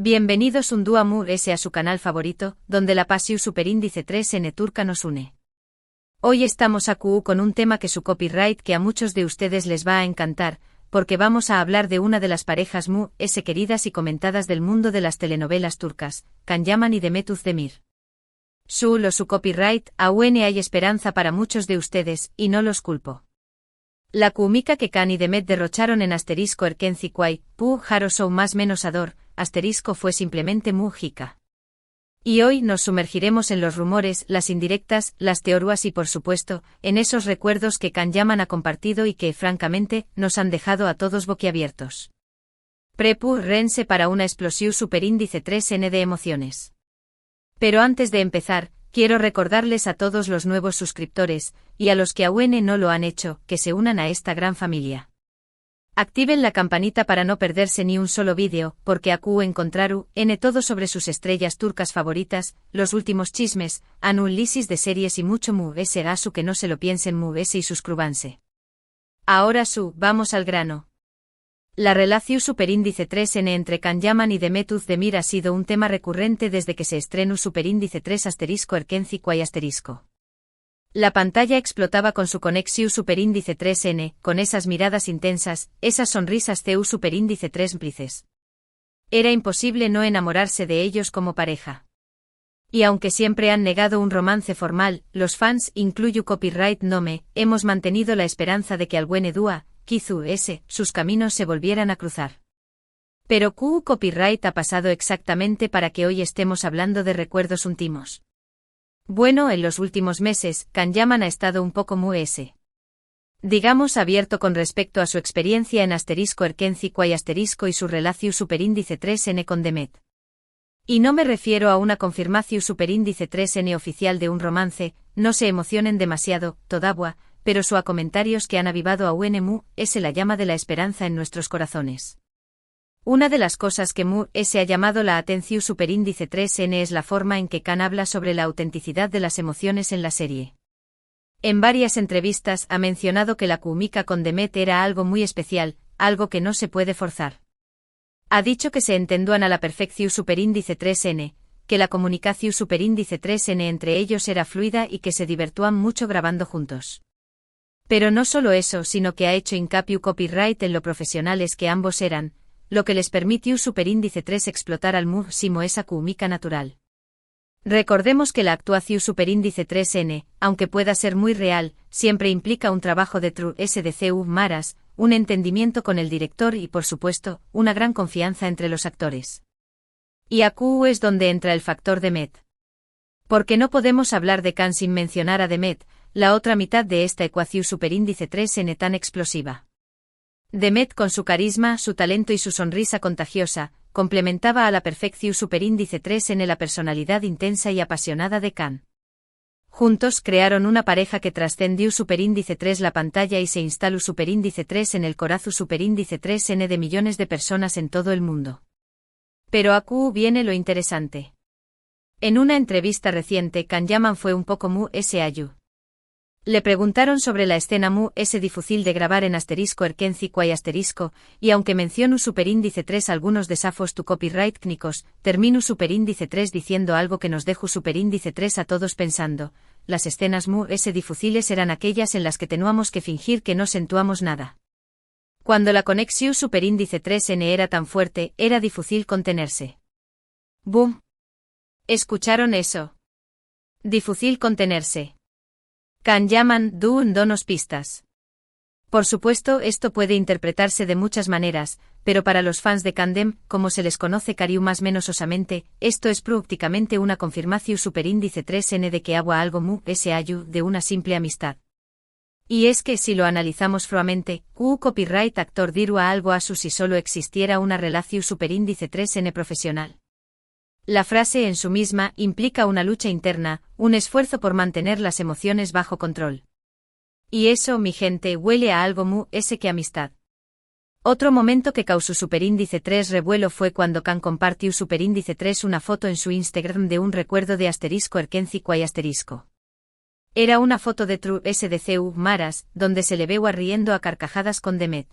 Bienvenidos un día más a su canal favorito, donde la pasión superíndice 3N turca nos une. Hoy estamos aquí con un tema que su copyright que a muchos de ustedes les va a encantar, porque vamos a hablar de una de las parejas muy queridas y comentadas del mundo de las telenovelas turcas, Can Yaman y Demet Özdemir. Su copyright, aún hay esperanza para muchos de ustedes, y no los culpo. La química que Can y Demet derrocharon en asterisco Erkenci Quay, Pu Harosou más menos ador, asterisco fue simplemente múgica. Y hoy nos sumergiremos en los rumores, las indirectas, las teorías y por supuesto, en esos recuerdos que Can Yaman ha compartido y que, francamente, nos han dejado a todos boquiabiertos. Prepárense para una explosión superíndice 3N de emociones. Pero antes de empezar, quiero recordarles a todos los nuevos suscriptores, y a los que aún no lo han hecho, que se unan a esta gran familia. Activen la campanita para no perderse ni un solo vídeo, porque aquí encontraru todo sobre sus estrellas turcas favoritas, los últimos chismes, análisis de series y mucho gasu que no se lo piensen y suscríbanse. Ahora vamos al grano. La relación superíndice 3N entre Can Yaman y Demet Özdemir ha sido un tema recurrente desde que se estrenó superíndice 3 asterisco Erkenci Quay asterisco. La pantalla explotaba con su conexión superíndice 3N, con esas miradas intensas, esas sonrisas superíndice 3 cómplices. Era imposible no enamorarse de ellos como pareja. Y aunque siempre han negado un romance formal, los fans, incluyo copyright nome, hemos mantenido la esperanza de que algún día, quizás, sus caminos se volvieran a cruzar. Pero copyright ha pasado exactamente para que hoy estemos hablando de recuerdos íntimos. Bueno, en los últimos meses, Can Yaman ha estado un poco digamos abierto con respecto a su experiencia en asterisco Erkenci Quay asterisco y su relación superíndice 3N con Demet. Y no me refiero a una confirmación superíndice 3N oficial de un romance, no se emocionen demasiado, todavía, pero su comentarios que han avivado a UNMU, la llama de la esperanza en nuestros corazones. Una de las cosas que se ha llamado la atención superíndice 3N es la forma en que Can habla sobre la autenticidad de las emociones en la serie. En varias entrevistas ha mencionado que la química con Demet era algo muy especial, algo que no se puede forzar. Ha dicho que se entendían a la perfección superíndice 3N, que la comunicación superíndice 3N entre ellos era fluida y que se divertían mucho grabando juntos. Pero no solo eso, sino que ha hecho hincapié copyright en lo profesionales que ambos eran, lo que les permitió superíndice 3 explotar al máximo esa química natural. Recordemos que la actuación superíndice 3N, aunque pueda ser muy real, siempre implica un trabajo de SDCU maras, un entendimiento con el director y por supuesto, una gran confianza entre los actores. Y aquí es donde entra el factor Demet. Porque no podemos hablar de Can sin mencionar a Demet, la otra mitad de esta ecuación superíndice 3N tan explosiva. Demet con su carisma, su talento y su sonrisa contagiosa, complementaba a la perfección superíndice 3N la personalidad intensa y apasionada de Can. Juntos crearon una pareja que trascendió superíndice 3 la pantalla y se instaló superíndice 3 en el corazón superíndice 3N de millones de personas en todo el mundo. Pero aquí viene lo interesante. En una entrevista reciente Can Yaman fue un poco ayu. Le preguntaron sobre la escena difícil de grabar en asterisco Erkenci Quay asterisco, y aunque mencionó superíndice 3 algunos desafos tu copyright técnicos, terminó superíndice 3 diciendo algo que nos dejó superíndice 3 a todos pensando, las escenas difíciles eran aquellas en las que teníamos que fingir que no sentuamos nada. Cuando la conexión superíndice 3N era tan fuerte, era difícil contenerse. ¡Boom! ¿Escucharon eso? Difícil contenerse. Can Yaman donos pistas. Por supuesto, esto puede interpretarse de muchas maneras, pero para los fans de Candem, como se les conoce cariu más menos osamente, esto es prácticamente una confirmación superíndice 3N de que agua algo ayu de una simple amistad. Y es que si lo analizamos fríamente, copyright actor diru a algo asu si solo existiera una relación superíndice 3N profesional. La frase en sí misma implica una lucha interna, un esfuerzo por mantener las emociones bajo control. Y eso, mi gente, huele a algo que amistad. Otro momento que causó superíndice 3 revuelo fue cuando Can compartió superíndice 3 una foto en su Instagram de un recuerdo de asterisco Erkenci Quay asterisco. Era una foto de SDCU maras, donde se le ve riendo a carcajadas con Demet.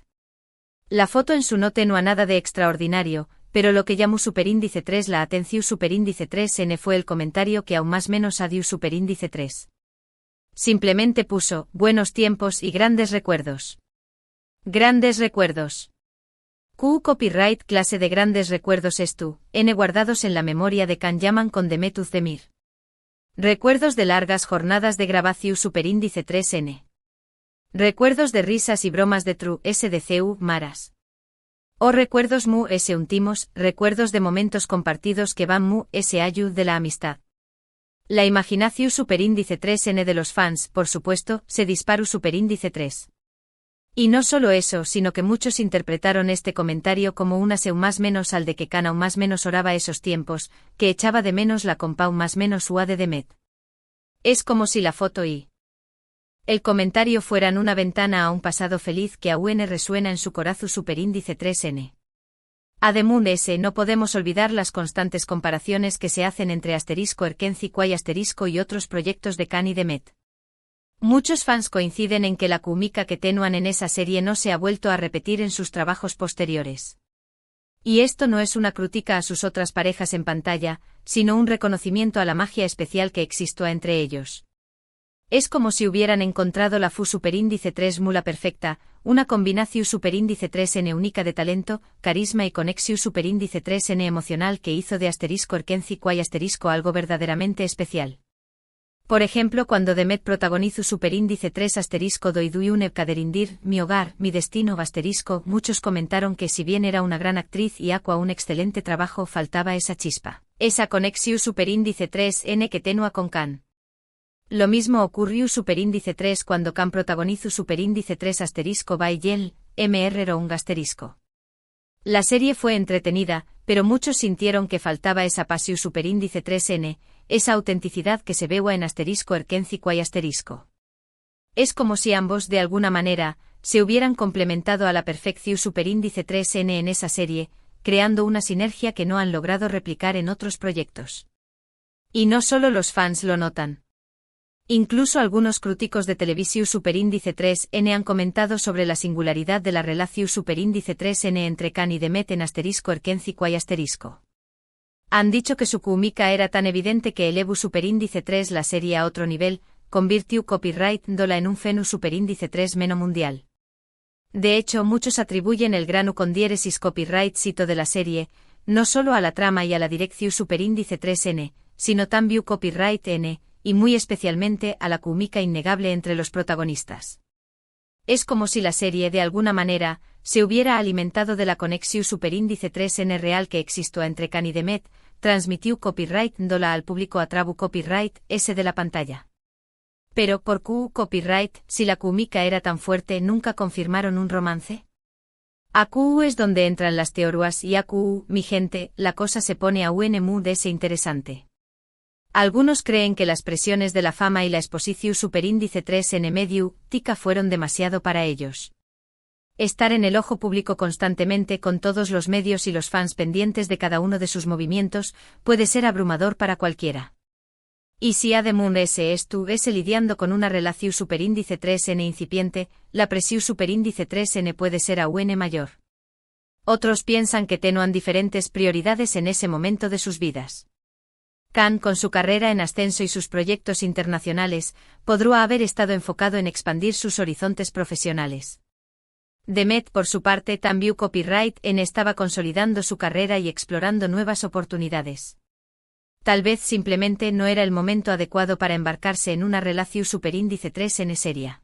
La foto en su no tenía nada de extraordinario, pero lo que llamó superíndice 3 la atención superíndice 3n fue el comentario que aún más menos adió superíndice 3. Simplemente puso, buenos tiempos y grandes recuerdos. Grandes recuerdos. Q copyright clase de grandes recuerdos es tú, n guardados en la memoria de Can llaman con Demet Uzdemir. Recuerdos de largas jornadas de grabación superíndice 3n. Recuerdos de risas y bromas de True SDCU Maras. O recuerdos mu s untimos, recuerdos de momentos compartidos que van mu s ayud de la amistad. La imaginación superíndice 3n de los fans, por supuesto, se disparó superíndice 3. Y no solo eso, sino que muchos interpretaron este comentario como una seu más menos al de que Can aún más menos oraba esos tiempos, que echaba de menos la compau más menos ua de Demet. Es como si la foto y el comentario fueran una ventana a un pasado feliz que aún resuena en su corazón superíndice 3n. Ademún S no podemos olvidar las constantes comparaciones que se hacen entre asterisco Erkenci Quay asterisco y otros proyectos de Can y Demet. Muchos fans coinciden en que la química que tenuan en esa serie no se ha vuelto a repetir en sus trabajos posteriores. Y esto no es una crítica a sus otras parejas en pantalla, sino un reconocimiento a la magia especial que existió entre ellos. Es como si hubieran encontrado la fu superíndice 3 mula perfecta, una combinación superíndice 3n única de talento, carisma y conexión superíndice 3n emocional que hizo de asterisco Erkenci Quay asterisco algo verdaderamente especial. Por ejemplo, cuando Demet protagonizó superíndice 3 asterisco doiduyune kaderindir, mi hogar, mi destino asterisco, muchos comentaron que si bien era una gran actriz y Aqua un excelente trabajo faltaba esa chispa, esa conexión superíndice 3n que tenua con Can. Lo mismo ocurrió superíndice 3 cuando Can protagonizó superíndice 3 asterisco by Yel, mr roung asterisco. La serie fue entretenida, pero muchos sintieron que faltaba esa pasión superíndice 3n, esa autenticidad que se veía en asterisco Erkenci Quay asterisco. Es como si ambos de alguna manera, se hubieran complementado a la perfección superíndice 3n en esa serie, creando una sinergia que no han logrado replicar en otros proyectos. Y no solo los fans lo notan. Incluso algunos críticos de televisión superíndice 3n han comentado sobre la singularidad de la relación superíndice 3n entre Can y Demet en asterisco Erkenci Quay asterisco. Han dicho que su química era tan evidente que elevó superíndice 3 la serie a otro nivel, convirtió copyright dola en un fenu superíndice 3 meno mundial. De hecho, muchos atribuyen el grano con diéresis copyright cito de la serie, no solo a la trama y a la dirección superíndice 3n, sino también copyright n, y muy especialmente a la química innegable entre los protagonistas. Es como si la serie de alguna manera se hubiera alimentado de la conexión superíndice 3n real que existió entre Can y Demet, transmitió copyright dola al público a trabu copyright s de la pantalla. Pero por Q copyright, si la química era tan fuerte, ¿nunca confirmaron un romance? A Q es donde entran las teorías y a Q, mi gente, la cosa se pone a un de ese interesante. Algunos creen que las presiones de la fama y la exposición superíndice 3n medio, tica fueron demasiado para ellos. Estar en el ojo público constantemente con todos los medios y los fans pendientes de cada uno de sus movimientos, puede ser abrumador para cualquiera. Y si Ademun S estuviese lidiando con una relación superíndice 3n incipiente, la presión superíndice 3n puede ser aún mayor. Otros piensan que tenuan diferentes prioridades en ese momento de sus vidas. Can, con su carrera en ascenso y sus proyectos internacionales, podría haber estado enfocado en expandir sus horizontes profesionales. Demet, por su parte, también copyright en estaba consolidando su carrera y explorando nuevas oportunidades. Tal vez simplemente no era el momento adecuado para embarcarse en una relación superíndice 3n seria.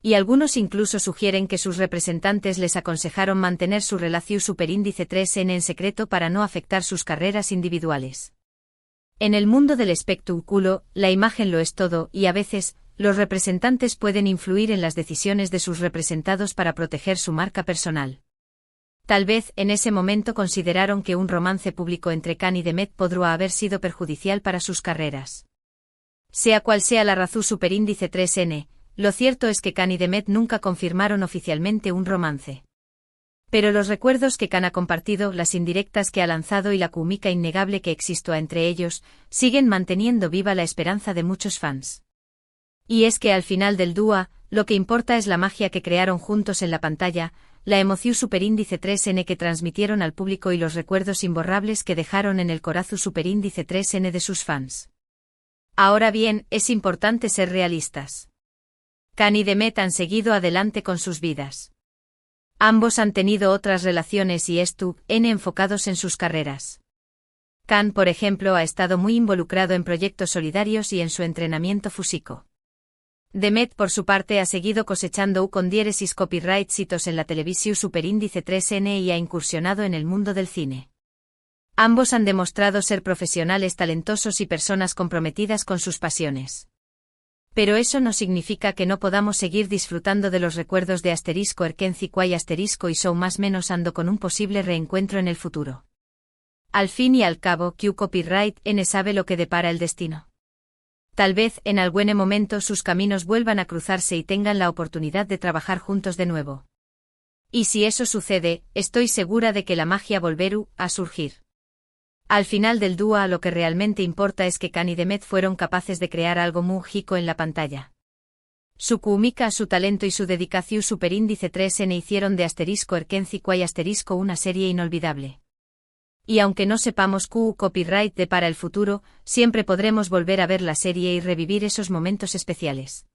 Y algunos incluso sugieren que sus representantes les aconsejaron mantener su relación superíndice 3n en secreto para no afectar sus carreras individuales. En el mundo del espectáculo, la imagen lo es todo y a veces, los representantes pueden influir en las decisiones de sus representados para proteger su marca personal. Tal vez, en ese momento consideraron que un romance público entre Can y Demet podría haber sido perjudicial para sus carreras. Sea cual sea la razón superíndice 3n, lo cierto es que Can y Demet nunca confirmaron oficialmente un romance. Pero los recuerdos que Can ha compartido, las indirectas que ha lanzado y la química innegable que existió entre ellos, siguen manteniendo viva la esperanza de muchos fans. Y es que al final del dúo, lo que importa es la magia que crearon juntos en la pantalla, la emoción superíndice 3n que transmitieron al público y los recuerdos imborrables que dejaron en el corazón superíndice 3n de sus fans. Ahora bien, es importante ser realistas. Khan y Demet han seguido adelante con sus vidas. Ambos han tenido otras relaciones y enfocados en sus carreras. Khan, por ejemplo, ha estado muy involucrado en proyectos solidarios y en su entrenamiento físico. Demet, por su parte, ha seguido cosechando con diéresis copyrightsitos en la televisión superíndice 3n y ha incursionado en el mundo del cine. Ambos han demostrado ser profesionales talentosos y personas comprometidas con sus pasiones. Pero eso no significa que no podamos seguir disfrutando de los recuerdos de *Erkenci Kwai y Show más menos ando con un posible reencuentro en el futuro. Al fin y al cabo, Q Copyright N sabe lo que depara el destino. Tal vez, en algún momento sus caminos vuelvan a cruzarse y tengan la oportunidad de trabajar juntos de nuevo. Y si eso sucede, estoy segura de que la magia volverá a surgir. Al final del dúo lo que realmente importa es que Khan y Demet fueron capaces de crear algo mágico en la pantalla. Su química, su talento y su dedicación superíndice 3n hicieron de *Erkenci Kwai una serie inolvidable. Y aunque no sepamos Q Copyright para el futuro, siempre podremos volver a ver la serie y revivir esos momentos especiales.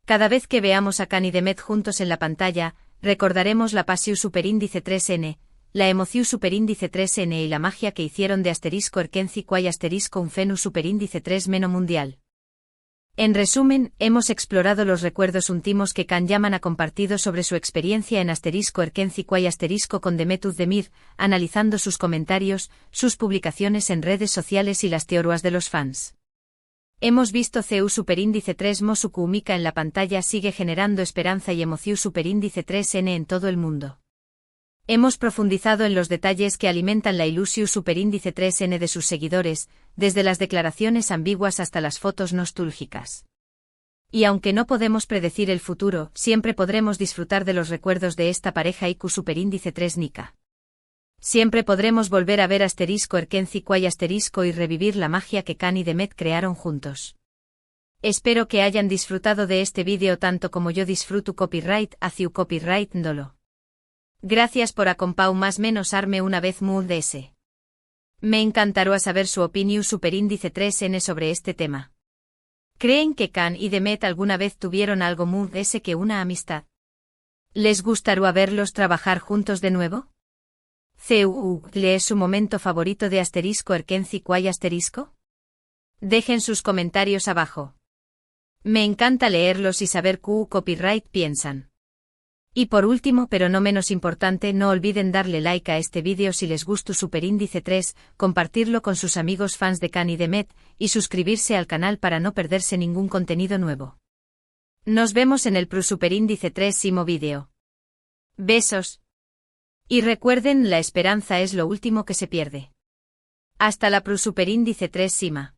Cada vez que veamos a Khan y Demet juntos en la pantalla, recordaremos la pasión superíndice 3n, la emoción superíndice 3n y la magia que hicieron de *Erkenci Kwai un fenus superíndice 3 meno mundial. En resumen, hemos explorado los recuerdos íntimos que Khan Yaman ha compartido sobre su experiencia en *Erkenci Kwai con Demet Özdemir, analizando sus comentarios, sus publicaciones en redes sociales y las teorías de los fans. Hemos visto CU superíndice 3 mo su química en la pantalla sigue generando esperanza y emoción superíndice 3n en todo el mundo. Hemos profundizado en los detalles que alimentan la ilusión superíndice 3n de sus seguidores, desde las declaraciones ambiguas hasta las fotos nostálgicas. Y aunque no podemos predecir el futuro, siempre podremos disfrutar de los recuerdos de esta pareja IQ superíndice 3 Nika. Siempre podremos volver a ver *Erkenci Kwai y revivir la magia que Khan y Demet crearon juntos. Espero que hayan disfrutado de este vídeo tanto como yo disfruto copyright hacia copyright ndolo. Gracias por acompañar más menos arme una vez muy de ese. Me encantará saber su opinión superíndice 3n sobre este tema. ¿Creen que Khan y Demet alguna vez tuvieron algo muy de ese que una amistad? ¿Les gustaría verlos trabajar juntos de nuevo? ¿Le es su momento favorito de *Erkenci Kwai Dejen sus comentarios abajo. Me encanta leerlos y saber qué copyright piensan. Y por último pero no menos importante, no olviden darle like a este vídeo si les gustó superíndice 3, compartirlo con sus amigos fans de Khan y Demet, y suscribirse al canal para no perderse ningún contenido nuevo. Nos vemos en el superíndice 3 vídeo. Besos. Y recuerden, la esperanza es lo último que se pierde. Hasta la superíndice 3 Sima.